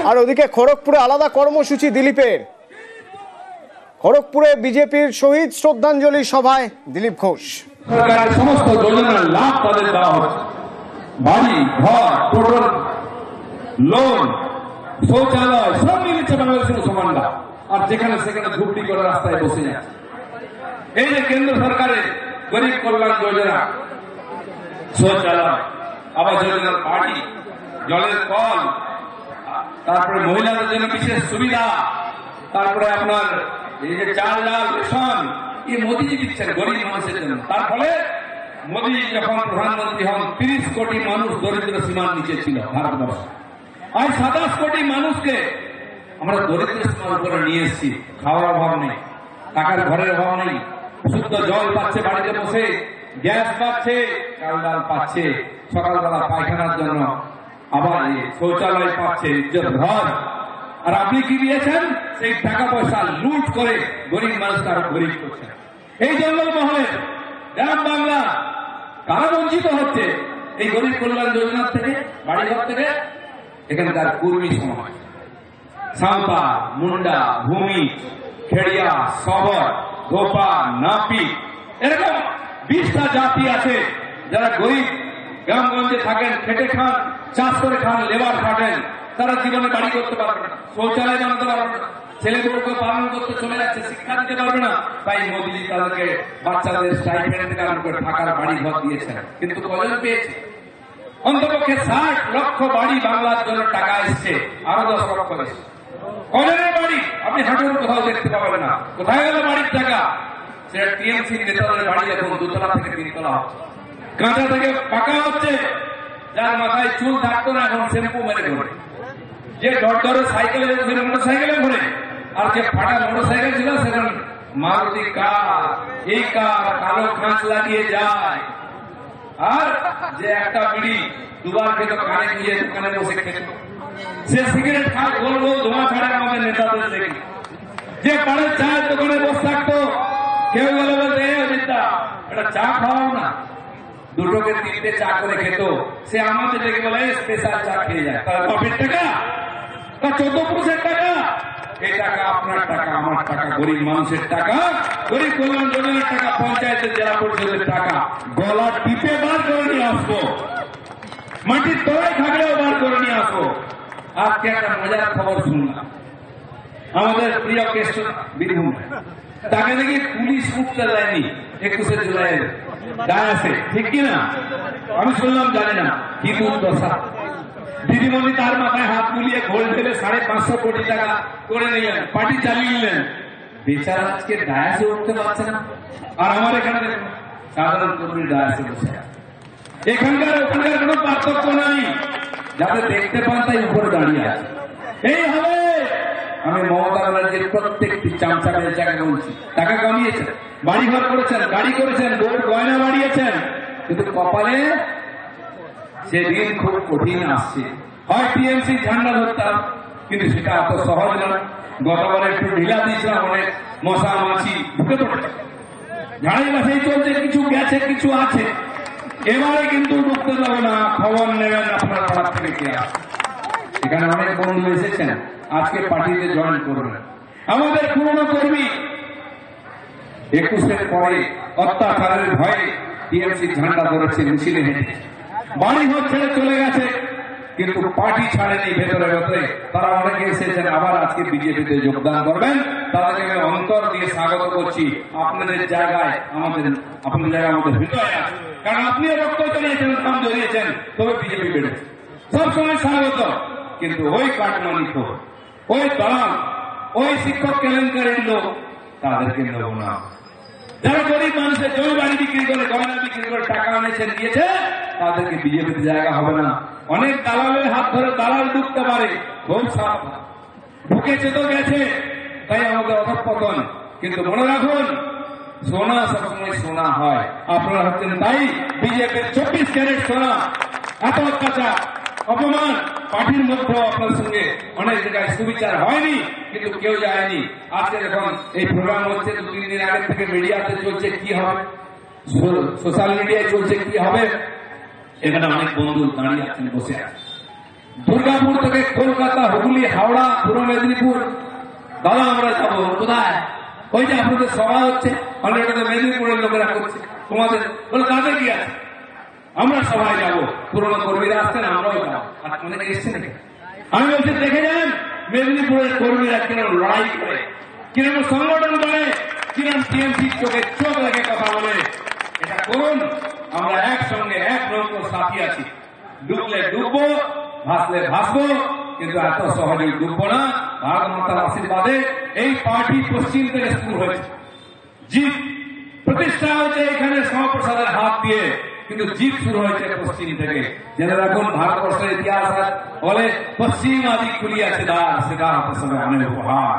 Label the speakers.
Speaker 1: আর ওদিকে খড়গপুরে আলাদা কর্মসূচি দিলীপের। খড়গপুরে বিজেপির শহীদ শ্রদ্ধাঞ্জলি সভায় দিলীপ ঘোষ।
Speaker 2: সরকারের সমস্ত যোজনার লাভ তাদের দেওয়া হচ্ছে, বাড়ি ঘর, টোটাল লোন, শৌচালয় সব মিলেছে বাংলাদেশের মুসলমানরা, আর যেখানে সেখানে ঝুপড়ি করে রাস্তায় বসে যাচ্ছে। এই যে কেন্দ্র সরকারের গরিব কল্যাণ যোজনা, শৌচালয়, আবাস যোজনার বাড়ি, জলের কল, তারপরে মহিলাদের জন্য বিশেষ সুবিধা, তারপরে আপনার এই যে চাল ডাল রেশন, এই মোদীজি দিচ্ছেন গরিব মানুষের জন্য। তার ফলে মোদী যখন প্রধানমন্ত্রী হন 30 কোটি মানুষ দরিদ্র সীমার নিচে ছিল ভারতবর্ষে। আজ 27 কোটি মানুষকে আমরা দরিদ্র সীমার উপরে নিয়ে এসেছি। খাওয়ার অভাব নেই, টাকার ঘরের অভাব নেই, শুদ্ধ জল পাচ্ছে বাড়িতে বসে, গ্যাস পাচ্ছে, চাল ডাল পাচ্ছে, সকালবেলা পায়খানার জন্য আবার শৌচালয় পাচ্ছে, ইজ্জত ঘর। আর আপনি কি দিয়েছেন? সেই টাকা পয়সা লুট করে গরিব মানুষকে আরো গরিব করছেন। এই জঙ্গলমহলে গ্রাম বাংলা কারা বঞ্চিত হচ্ছে এই গরিব কল্যাণ যোজনার থেকে, বাড়িঘর থেকে? এখানকার কুর্মী সমাজ, সাঁওতা, মুন্ডা, ভূমি, খেড়িয়া, শবর, ধোপা, নাপি, এরকম 20টা জাতি আছে যারা গরিব গ্রামগঞ্জে থাকেন, খেটে খান, চাষ করে খান, লেবার খাটেন। তারা জীবনে বাড়ি করতে পারবে না, শৌচালয় বানাতে পারবে না, ছেলেগুলোকে পালন করতে চলে যাচ্ছে, শিক্ষা দিতে পারবে না। তাই মোদীজি তাদেরকে বাচ্চাদের স্টাইপেন্ড থেকে আরম্ভ করে থাকার বাড়ি ঘর দিয়েছেন। কিন্তু কজন পেয়েছে? অন্তপক্ষে 60 লক্ষ বাড়ি বাংলার জন্য টাকা এসছে, আরো 10 লক্ষ এসছে। কজনের বাড়ি আপনি হাঁটুর কোথাও দেখতে পাবেন না। কোথায় গেল বাড়ির টাকা? সেটা টিএমসি নেতাদের বাড়ি এখন 2তলা থেকে 3তলা হচ্ছে, কাঁচা থেকে পাকা হচ্ছে। যার মাথায় চুল থাকতো না এখন শ্যাম্পু মেরে ঘোরে, যে ডর সাইকেলে মোটর সাইকেলে ঘোরে, আর যে ফাটা মোটর সাইকেল ছিল সেখানে মারুতি কার, এই কার কালো কাঁচ লাগিয়ে যায়। আর যে একটা বিড়ি দুবার খেত কানে নিয়ে দোকানে বসে খেত, সে সিগারেট খায় গোল গোল ধোঁয়া ছাড়া আমাদের নেতাদের দেখি। যে পাড়ের চায়ের দোকানে বসে থাকতো, কেউ গেলে বলতে নেতা এটা চা খাওয়াও না, 2 কে 3টে চা করে খেত। সে আমাদের দেখে বলে স্পেশাল চা খেয়ে যায়। তার বাপের টাকা, তার 14% টাকা, এই টাকা আপনার টাকা, আমার টাকা, গরিব মানুষের টাকা, গরিব কল্যাণ যোজনার টাকা, পঞ্চায়েতের জেলা পরিষদের টাকা। গলা টিপে বার করে নিয়ে আসবো, মাটির তলায় থাকলেও বার করে নিয়ে আসবো। আজকে একটা মজার খবর শুনলাম, আমাদের প্রিয় কেষ্ট বীরভূম, তাকে নাকি পুলিশ মুক্ত দেয়নি 21শে জুলাইয়ের ডায়াসে, ঠিক কিনা? আমি শুনলাম, জানি না কি দুর্দশা। দিদিমণি তার মাথায় হাত বুলিয়ে ঘোল ঢেলে 550 কোটি টাকা করে নিলেন, পার্টি চালিয়ে নিলেন। বেচারা আজকে ডায়াসে উঠতে পারছে না। আর আমার এখানে সাধারণ কর্মী ডায়াসে বসে আছে। এখানকার ওখানকার কোনো পার্থক্য নাই, যাতে দেখতে পান তাই উপরে দাঁড়িয়ে আছে। এই হবে। আমি মমতা ব্যানার্জির প্রত্যেকটি চামচা বেচাকে বলছি, টাকা কামিয়েছেন, বাড়ি ঘর করেছেন, গাড়ি করেছেন, বউর গয়না বাড়িয়েছেন, কিন্তু কপালে সেদিন খুব কঠিন আসছে। হয় টিএমসি ঝান্ডা ধরতাম, কিন্তু সেটা এত সহজ নয়। গতবারে একটু ঢিলা দিয়েছিলাম, অনেক মশা মাছি ঢুকে পড়েছে, ঝাড়াই বাছাই চলছে, কিছু গেছে কিছু আছে। এবারে কিন্তু ঢুকতে দেবো না, খবর নেবেন আপনার পাড়ার থেকে কে আসে। এখানে অনেক বন্ধু এসেছেন, আজকে পার্টিতে জয়েন করবেন। আমাদের পুরনো কর্মী 21-এর পরে অত্যাচারের ভয়ে টিএমসি ঝান্ডা ধরেছে, মিছিলে হেঁটে বাড়ি ঘর ছেড়ে চলে গেছে, কিন্তু পার্টি ছাড়েনি। ভেতরে ভেতরে তারা অনেকে এসেছেন, আবার আজকে বিজেপিতে যোগদান করবেন। তাদেরকে আমি অন্তর দিয়ে স্বাগত করছি। আপনাদের জায়গায় আমাদের হৃদয় আছে, কারণ আপনিও রক্ত চলিয়েছেন, দাম জড়িয়েছেন, তবে বিজেপি বেড়েছে। সবসময় স্বাগত। কিন্তু ওই কাটমানি খোর, ওই দালাল, ওই শিক্ষক কেলেঙ্কারির লোক, তাদেরকে নেব না। যারা গরিব মানুষের জমি বাড়ি বিক্রি করে, গয়না বিক্রি করে টাকা এনেছেন দিয়েছে, তাদেরকে বিজেপির জায়গা হবে না। অনেক দালালের হাত ধরে দালাল ঢুকতে পারে, খুব সাবধান। ঢুকেছে তো গেছে, তাই আমাদের অধঃপতন। কিন্তু মনে রাখুন, সোনা সবসময় সোনা হয়। আপনারা হচ্ছেন তাই বিজেপির 24 ক্যারেট সোনা। এত অত্যাচার, অপমান, পার্টির মধ্যে আপনার সঙ্গে অনেক জায়গায় সুবিচার হয়নি, কিন্তু কেউ যায়নি। আজকে যখন এই প্রোগ্রাম হচ্ছে, 2-3 দিন আগে থেকে মিডিয়াতে চলছে কি হবে, সোশ্যাল মিডিয়ায় চলছে কি হবে। এখানে অনেক বন্ধু দাঁড়িয়ে আছেন, বসে আছেন। দুর্গাপুর থেকে কলকাতা, হুগলি হুগলি, হাওড়া, পূর্ব মেদিনীপুর, দাদা আমরা যাবো কোথায়? ওই যে আপনাদের সভা হচ্ছে, অলরেডি মেদিনীপুরের লোকেরা করছে, তোমাদের বলে তাদের কি আছে? আমরা সবাই যাবো, পুরোনো কর্মীরা আসছেন, আমরাও যাবো। আর অনেকে এসছে নাকি? আমি বলছি দেখে যান মেদিনীপুরের কর্মীরা কিরম লড়াই করে, কিরম সংগঠন করে, কিরম টিএমসির চোখে চোখ রেখে কথা বলে। এটা করুন, আমরা একসঙ্গে এক নৌকোর সাথী আছি। ডুবলে ডুববো, ভাসলে ভাসবো, কিন্তু এত সহজে ডুববো না। ভারত মাতার আশীর্বাদে এই পার্টি পশ্চিম থেকে শুরু হয়েছে, জিত প্রতিষ্ঠা হয়েছে এখানে শ্যামাপ্রসাদের হাত দিয়ে, কিন্তু জিত শুরু হয়েছে পশ্চিম থেকে। জেনে রাখুন, ভারতবর্ষের ইতিহাস বলে পশ্চিম আদি খুলিয়াছে দ্বার, সেটা আপনার সঙ্গে অনেক উপহার।